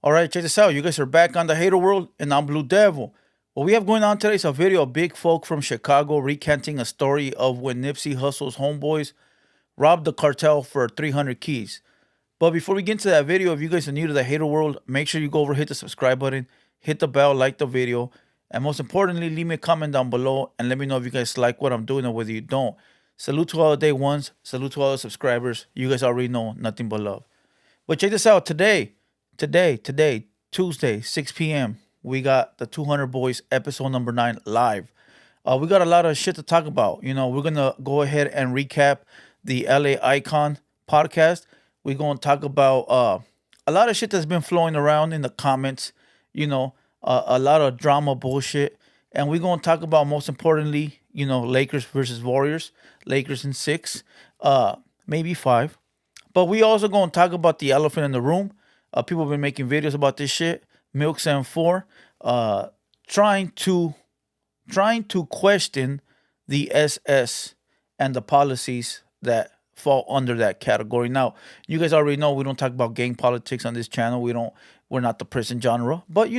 All right, check this out. You guys are back on the Hater World, and I'm Blue Devil. What we have going on today is a video of big folk from Chicago recanting a story of when Nipsey Hussle's homeboys robbed the cartel for 300 keys. But before we get into that video, if you guys are new to the Hater World, make sure you go over, hit the subscribe button, hit the bell, like the video, and most importantly, leave me a comment down below and let me know if you guys like what I'm doing or whether you don't. Salute to all the day ones. Salute to all the subscribers. You guys already know nothing but love. But check this out. Today, Tuesday, 6 p.m., we got the 200 Boys episode number 9 live. We got a lot of shit to talk about. We're going to go ahead and recap the LA Icon podcast. We're going to talk about a lot of shit that's been flowing around in the comments, a lot of drama bullshit. And we're going to talk about, most importantly, Lakers versus Warriors, Lakers in 6, maybe 5. But we also going to talk about the elephant in the room. People have been making videos about this shit. Milks and 4, trying to question the SS and the policies that fall under that category. Now, you guys already know we don't talk about gang politics on this channel. We're not the prison genre. But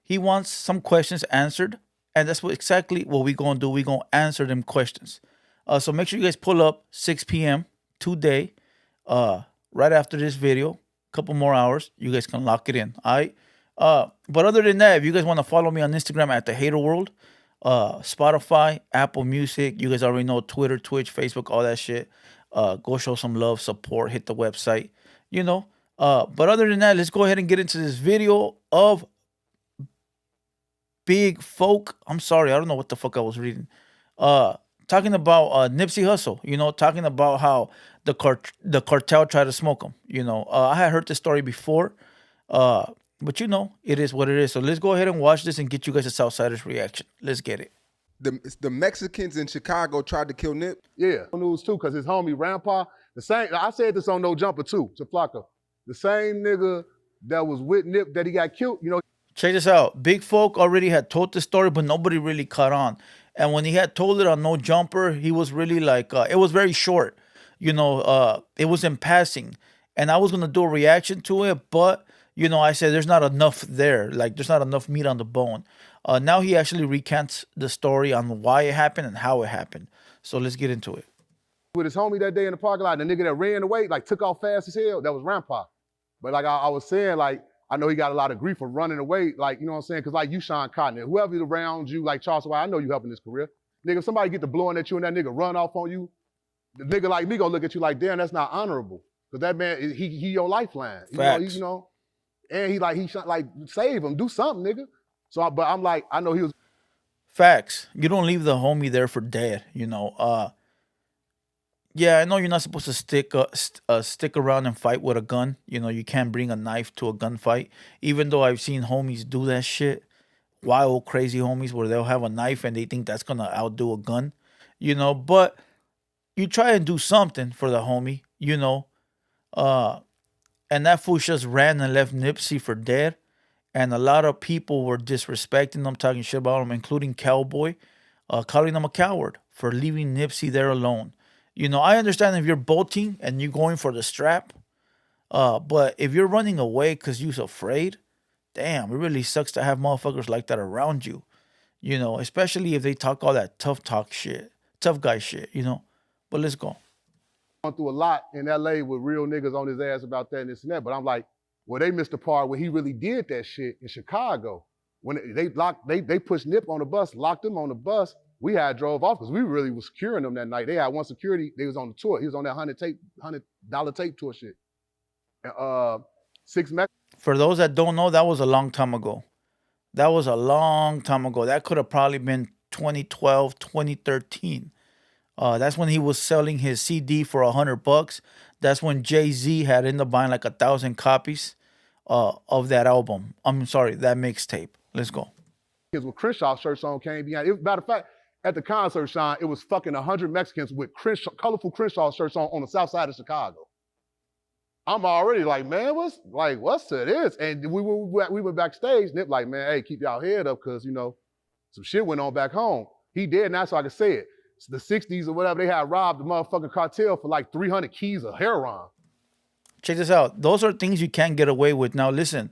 he wants some questions answered, and that's exactly what we're gonna do. We're gonna answer them questions. So make sure you guys pull up 6 p.m. today. Right after this video, couple more hours, you guys can lock it in. All right. But other than that, if you guys want to follow me on Instagram at TheHaterWorld, Spotify, Apple Music, you guys already know Twitter, Twitch, Facebook, all that shit. Go show some love, support, hit the website, But other than that, let's go ahead and get into this video of big folk. I'm sorry, I don't know what the fuck I was reading. Talking about Nipsey Hussle, talking about how the cartel tried to smoke him. I had heard this story before, but it is what it is. So let's go ahead and watch this and get you guys a Southsiders reaction. Let's get it. The Mexicans in Chicago tried to kill Nip. Yeah, news too, because his homie Rampart, the same. I said this on No Jumper too, to Flocka. The same nigga that was with Nip that he got killed. Check this out. Big folk already had told the story, but nobody really caught on. And when he had told it on No Jumper, he was really like, it was very short. It was in passing. And I was going to do a reaction to it, but, I said there's not enough there. Like, there's not enough meat on the bone. Now he actually recants the story on why it happened and how it happened. So let's get into it. With his homie that day in the parking lot, the nigga that ran away, like took off fast as hell, that was Rampart. But like I was saying, like, I know he got a lot of grief for running away, like, you know what I'm saying? Because like you, Sean Cotton, whoever's around you, like Charles White, I know you helping his career. Nigga, if somebody get to blowing at you and that nigga run off on you, the nigga like me gonna look at you like, damn, that's not honorable. Because that man, he your lifeline. Facts. And he save him, do something, nigga. So, but I'm like, I know he was. Facts. You don't leave the homie there for dead, Yeah, I know you're not supposed to stick around and fight with a gun. You can't bring a knife to a gunfight. Even though I've seen homies do that shit, wild, crazy homies where they'll have a knife and they think that's gonna outdo a gun. But you try and do something for the homie. And that fool just ran and left Nipsey for dead. And a lot of people were disrespecting him, talking shit about him, including Cowboy, calling him a coward for leaving Nipsey there alone. I understand if you're bolting and you're going for the strap, but if you're running away because you're afraid, damn, it really sucks to have motherfuckers like that around you, especially if they talk all that tough guy shit, But let's go. Gone through a lot in LA with real niggas on his ass about that and this and that, but I'm like, well, they missed the part where he really did that shit in Chicago. When they pushed Nip on the bus, locked him on the bus. We had drove off because we really was securing them that night. They had one security. They was on the tour. He was on that $100 tape tour shit. For those that don't know, that was a long time ago. That could have probably been 2012, 2013. That's when he was selling his CD for $100. That's when Jay-Z had ended up buying like 1,000 copies of that album. I'm sorry, that mixtape. Let's go. Kids with Crenshaw Shirts on came behind. Matter of fact, at the concert, Sean, it was fucking 100 Mexicans with colorful Crenshaw shirts on the south side of Chicago. I'm already like, man, what's to this? And we went backstage. Nip like, man, hey, keep y'all head up because, some shit went on back home. He dead now, so I can say it. The 60's or whatever, they had robbed the motherfucking cartel for like 300 keys of heroin. Check this out. Those are things you can't get away with. Now, listen,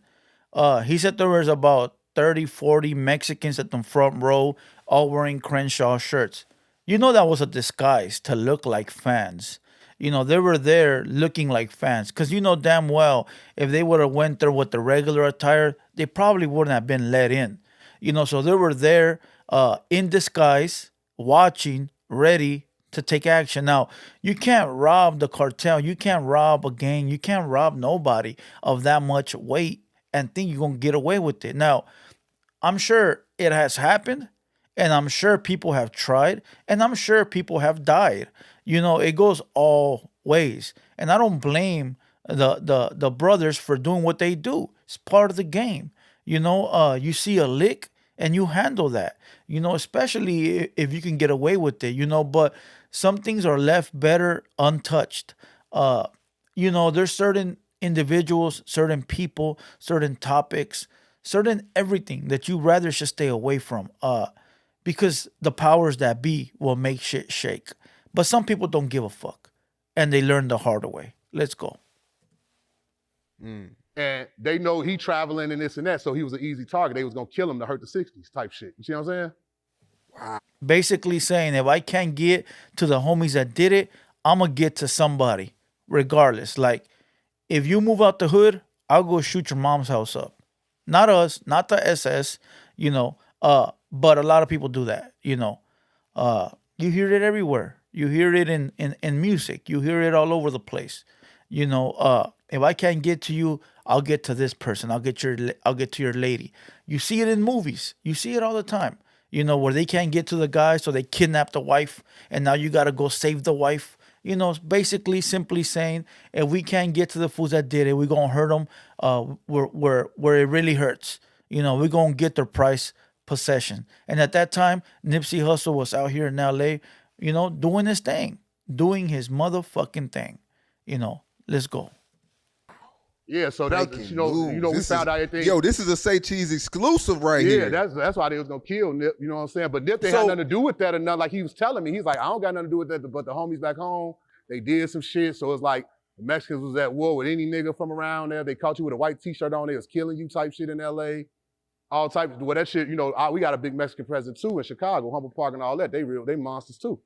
He said there was about 30, 40 Mexicans at the front row, all wearing Crenshaw shirts. You know that was a disguise to look like fans. You know, they were there looking like fans. Because you know damn well, if they would have went there with the regular attire, they probably wouldn't have been let in. You know, so they were there in disguise, watching, ready to take action. Now, you can't rob the cartel. You can't rob a gang. You can't rob nobody of that much weight and think you're going to get away with it. Now, I'm sure it has happened, and I'm sure people have tried, and I'm sure people have died. You know, it goes all ways. And I don't blame the brothers for doing what they do. It's part of the game. You know, you see a lick and you handle that. You know, especially if you can get away with it. You know, but some things are left better untouched. Uh, you know, there's certain individuals, certain people, certain topics, certain everything that you rather should stay away from. Because the powers that be will make shit shake. But some people don't give a fuck, and they learn the hard way. Let's go. And they know he traveling and this and that, so he was an easy target. They was gonna kill him to hurt the 60s type shit. You see what I'm saying? Basically saying if I can't get to the homies that did it, I'm gonna get to somebody, regardless. Like if you move out the hood, I'll go shoot your mom's house up. Not us, not the SS, you know. But a lot of people do that, you know. You hear it everywhere. You hear it in music. You hear it all over the place. You know, if I can't get to you, I'll get to this person. I'll get to your lady. You see it in movies. You see it all the time. You know, where they can't get to the guy, so they kidnap the wife, and now you gotta go save the wife. You know, it's basically simply saying if we can't get to the fools that did it, we're gonna hurt them where it really hurts. You know, we're gonna get their price possession. And at that time, Nipsey Hussle was out here in LA, you know, doing his thing, doing his motherfucking thing. You know, let's go. Yeah, so that's Breaking we news. found out everything. Yo, this is a Say Cheese exclusive right Yeah, here. that's why they was gonna kill Nip, you know what I'm saying? But Nip, they had nothing to do with that or nothing. Like he was telling me, he's like, I don't got nothing to do with that, but the homies back home, they did some shit. So it's like the Mexicans was at war with any nigga from around there. They caught you with a white t-shirt on, they was killing you type shit in LA. All types, well, that shit, we got a big Mexican presence too in Chicago, Humboldt Park and all that. They monsters too.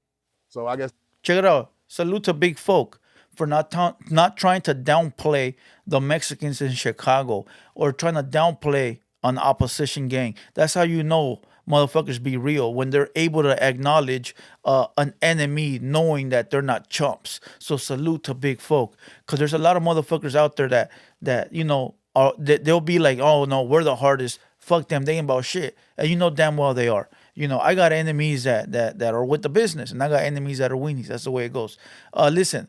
So I guess. Check it out. Salute to Big Folk for not trying to downplay the Mexicans in Chicago or trying to downplay an opposition gang. That's how you know motherfuckers be real when they're able to acknowledge an enemy, knowing that they're not chumps. So salute to Big Folk, because there's a lot of motherfuckers out there that you know they'll be like, oh no, we're the hardest. Fuck them, they ain't about shit, and you know damn well they are. You know, I got enemies that are with the business, and I got enemies that are weenies. That's the way it goes. Listen.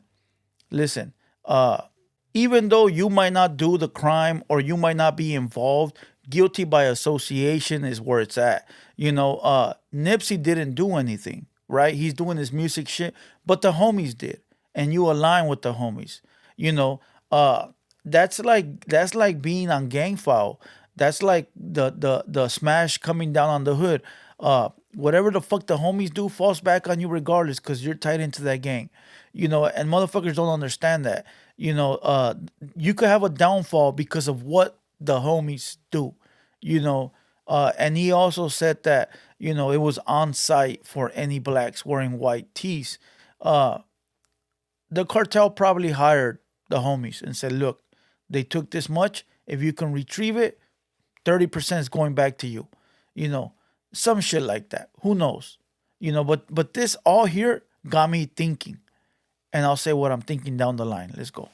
Even though you might not do the crime or you might not be involved, guilty by association is where it's at. You know, Nipsey didn't do anything, right? He's doing his music shit, but the homies did, and you align with the homies. You know, that's like being on gang file. That's like the smash coming down on the hood. Whatever the fuck the homies do falls back on you regardless, because you're tied into that gang. You know, and motherfuckers don't understand that. You know, you could have a downfall because of what the homies do. You know, and he also said that, you know, it was on site for any blacks wearing white tees. The cartel probably hired the homies and said, look, they took this much. If you can retrieve it, 30% is going back to you. You know, some shit like that. Who knows? You know, but this all here got me thinking. And I'll say what I'm thinking down the line. Let's go.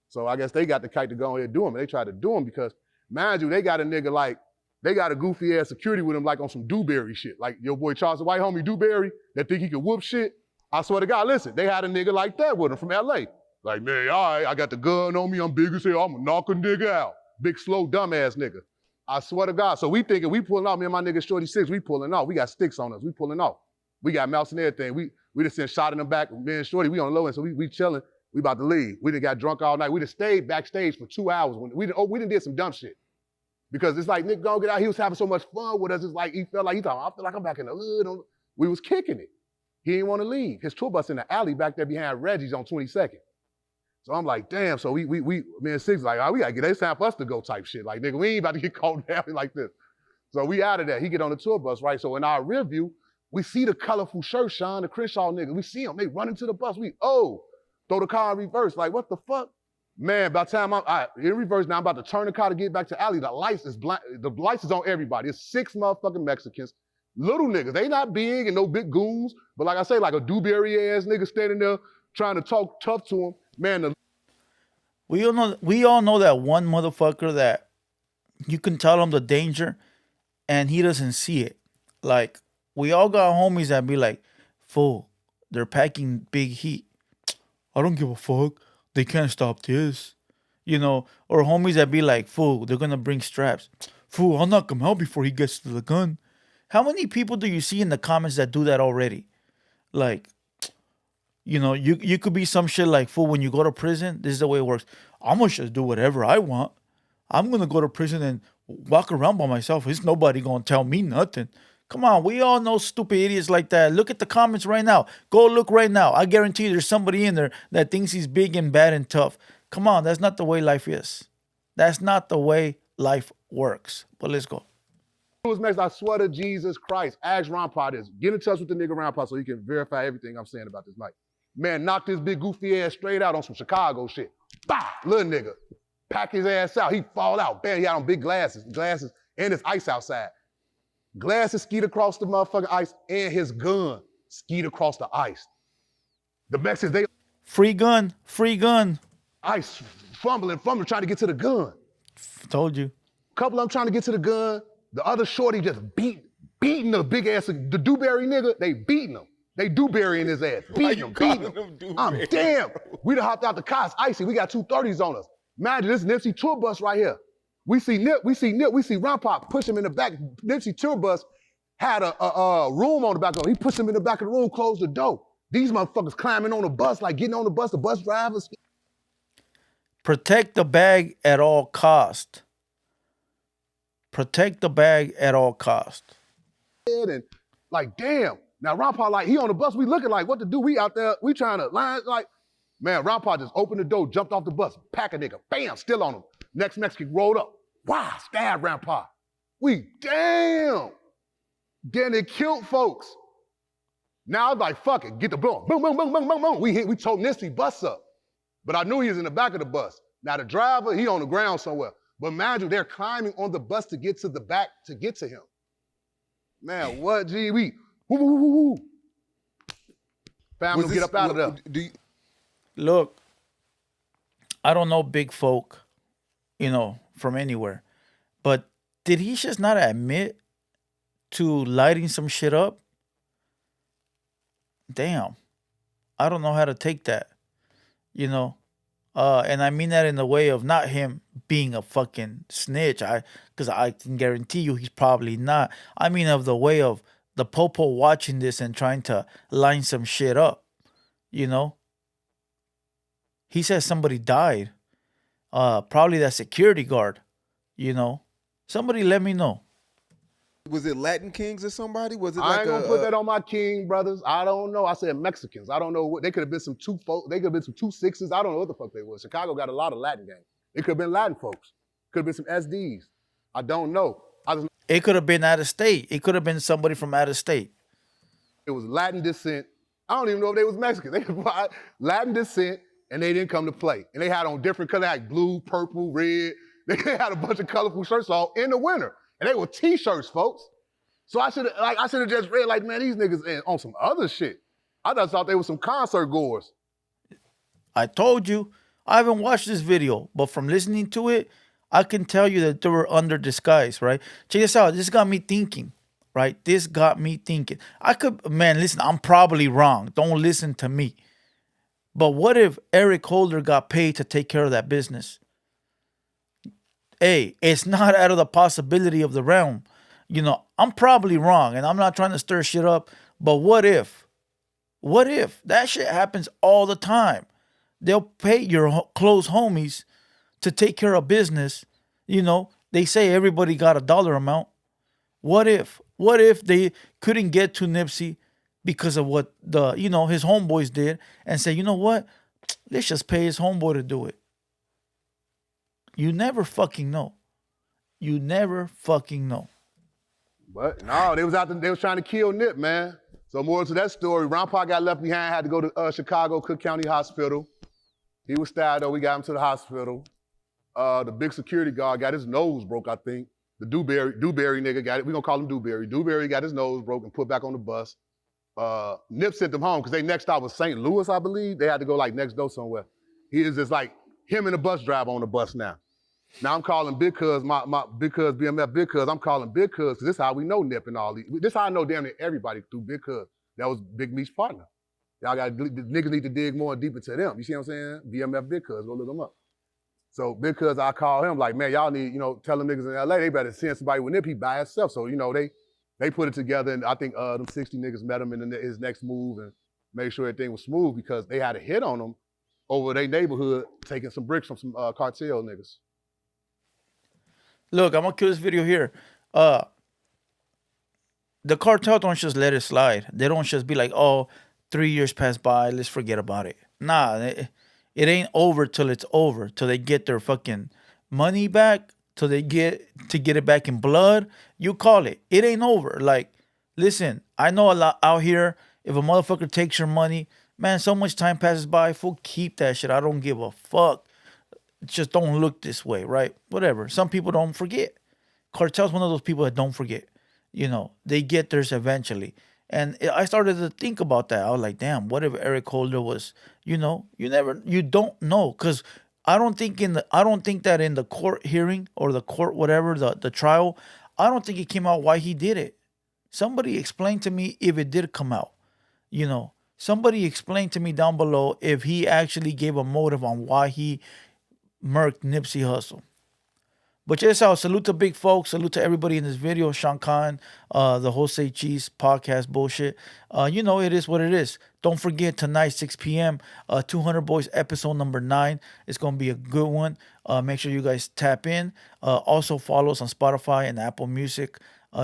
So I guess they got the kite to go ahead and do them. And they tried to do them because, mind you, they got a nigga like, they got a goofy ass security with him like on some Dewberry shit. Like your boy Charles, the white homie Dewberry, that think he can whoop shit. I swear to God, listen, they had a nigga like that with him from LA. Like, man, all right, I got the gun on me, I'm big as hell, I'm gonna knock a nigga out. Big, slow, dumbass nigga. I swear to God. So we thinking, we pulling out, me and my nigga Shorty 6, we pulling out. We got sticks on us, we pulling out. We got mouse and everything. We just sent shot in the back, me and Shorty, we on the low end, so we chilling. We about to leave. We done got drunk all night. We just stayed backstage for 2 hours. We done did some dumb shit. Because it's like, Nick, go get out. He was having so much fun with us. It's like, he thought, I feel like I'm back in the hood. We was kicking it. He didn't want to leave. His tour bus in the alley back there behind Reggie's on 22nd. So I'm like, damn. So me and Six like, we gotta get, it's time for us to go type shit. Like, nigga, we ain't about to get caught down like this. So we out of there. He get on the tour bus, right? So in our rear view, we see the colorful shirt, Sean, the Crenshaw nigga. We see them. They run into the bus. Throw the car in reverse. Like, what the fuck? Man, by the time I'm in reverse now, I'm about to turn the car to get back to alley. The lights is blind. The lights is on everybody. It's 6 motherfucking Mexicans. Little niggas. They not big and no big goons. But like I say, like a Dewberry ass nigga standing there trying to talk tough to him. Man, we all know that one motherfucker that you can tell him the danger and he doesn't see it. Like, we all got homies that be like, fool, they're packing big heat. I don't give a fuck. They can't stop this. You know, or homies that be like, fool, they're gonna bring straps. Fool, I'll knock him out before he gets to the gun. How many people do you see in the comments that do that already? Like, you know, you could be some shit like, fool, when you go to prison, this is the way it works. I'm gonna just do whatever I want. I'm gonna go to prison and walk around by myself. There's nobody gonna tell me nothing. Come on, we all know stupid idiots like that. Look at the comments right now. Go look right now. I guarantee you there's somebody in there that thinks he's big and bad and tough. Come on, that's not the way life is. That's not the way life works. But let's go. was next, I swear to Jesus Christ, ask Rampart this. Get in touch with the nigga Rampart so he can verify everything I'm saying about this night. Man, knock this big goofy ass straight out on some Chicago shit. Bah! Little nigga. Pack his ass out. He fall out. Bam, he had on big glasses, and his ice outside. Glasses skeet across the motherfucking ice, and his gun skeet across the ice. The Mexicans, they Free gun. ice fumbling, trying to get to the gun. Told you. Couple of them trying to get to the gun. The other shorty just beating the big ass, the Dewberry nigga, they beating him. They Dewberry in his ass, beating him. I'm damn. We done hopped out the car, it's icy. We got 230s on us. Imagine this Nipsey tour bus right here. We see Rampart push him in the back. Nipsey tour bus had a room on the back of it. He pushed him in the back of the room, closed the door. These motherfuckers climbing on the bus, like getting on the bus drivers. Protect the bag at all cost. Protect the bag at all cost. And like, damn. Now Rampart, like, he on the bus, we looking like, what to do? We out there, we trying to line, like, man, Rampart just opened the door, jumped off the bus, pack a nigga, bam, still on him. Next Mexican rolled up. Wow, stab Rampart. We, damn. Then it killed folks. Now I'm like, fuck it, get the boom. Boom, boom, boom, boom, boom, boom. We told Nipsey bus up. But I knew he was in the back of the bus. Now the driver, he on the ground somewhere. But mind you, they're climbing on the bus to get to the back to get to him. Man, what, G, we, woo. Family, get up out of there. Look, I don't know big folk, you know, from anywhere. But did he just not admit to lighting some shit up? Damn. I don't know how to take that, you know. And I mean that in the way of not him being a fucking snitch. Because I can guarantee you he's probably not. I mean of the way of the popo watching this and trying to line some shit up, you know. He says somebody died. Probably that security guard, you know. Somebody let me know. Was it Latin Kings or somebody? Was it like I ain't gonna put that on my King brothers. I don't know. I said Mexicans. I don't know what they could have been some two folks. They could have been some 2-6s. I don't know what the fuck they were. Chicago got a lot of Latin gangs. It could have been Latin folks. Could have been some SDs. I don't know. It could have been out of state. It could have been somebody from out of state. It was Latin descent. I don't even know if they was Mexican. They was Latin descent, and they didn't come to play. And they had on different colors, like blue, purple, red. They had a bunch of colorful shirts on in the winter. And they were T-shirts, folks. So I should have just read, like, man, these niggas on some other shit. I just thought they were some concert goers. I told you, I haven't watched this video, but from listening to it, I can tell you that they were under disguise, right? Check this out. This got me thinking, right? This got me thinking. Man, listen, I'm probably wrong. Don't listen to me. But what if Eric Holder got paid to take care of that business? Hey, it's not out of the possibility of the realm. You know, I'm probably wrong, and I'm not trying to stir shit up, but what if? What if? That shit happens all the time. They'll pay your close homies to take care of business. You know, they say everybody got a dollar amount. What if? What if they couldn't get to Nipsey because of what his homeboys did and say, you know what? Let's just pay his homeboy to do it. You never fucking know. You never fucking know. But no, they was trying to kill Nip, man. So more to that story, Rampart got left behind, had to go to Chicago Cook County Hospital. He was stabbed though, we got him to the hospital. The big security guard got his nose broke, I think. The Dewberry nigga got it. We gonna call him Dewberry. Dewberry got his nose broke and put back on the bus. Nip sent them home because they next stop was St. Louis, I believe. They had to go like next door somewhere. He is just like him and the bus driver on the bus now. Now I'm calling Big Cuz, my Big Cuz, BMF Big Cuz. I'm calling Big Cuz because this is how we know Nip and all these. This is how I know damn near everybody through Big Cuz. That was Big Meech's partner. Y'all got the niggas need to dig more deep into them. You see what I'm saying? BMF Big Cuz, go look them up. So Big Cuz, I call him like, man, y'all need, tell them niggas in LA they better send somebody with Nip. He by himself. So they put it together, and I think them 60 niggas met him in his next move and made sure everything was smooth because they had a hit on him over their neighborhood taking some bricks from some cartel niggas. Look, I'm gonna kill this video here. The cartel don't just let it slide. They don't just be like, oh, 3 years pass by, let's forget about it. Nah, it ain't over till it's over. Till they get their fucking money back, till they get it back in blood. You call it. It ain't over. Like, listen, I know a lot out here. If a motherfucker takes your money, man, so much time passes by, fool, keep that shit. I don't give a fuck. Just don't look this way, right? Whatever. Some people don't forget. Cartel's one of those people that don't forget. They get theirs eventually. And I started to think about that. I was like, damn, what if Eric Holder was, you don't know. Because I don't think that in the court hearing or the court, whatever, the trial, I don't think it came out why he did it. Somebody explain to me if it did come out. Somebody explain to me down below if he actually gave a motive on why he murked Nipsey Hussle. But check this out. Salute to big folks. Salute to everybody in this video. Sean Khan, the Jose Cheese podcast bullshit. It is what it is. Don't forget tonight, 6 p.m., 200 Boys episode number 9. It's going to be a good one. Make sure you guys tap in. Also follow us on Spotify and Apple Music.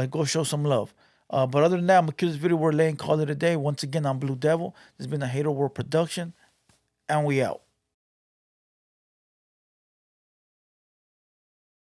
Go show some love. But other than that, I'm going to kill this video. We're laying call it a day. Once again, I'm Blue Devil. This has been a Hater World production. And we out.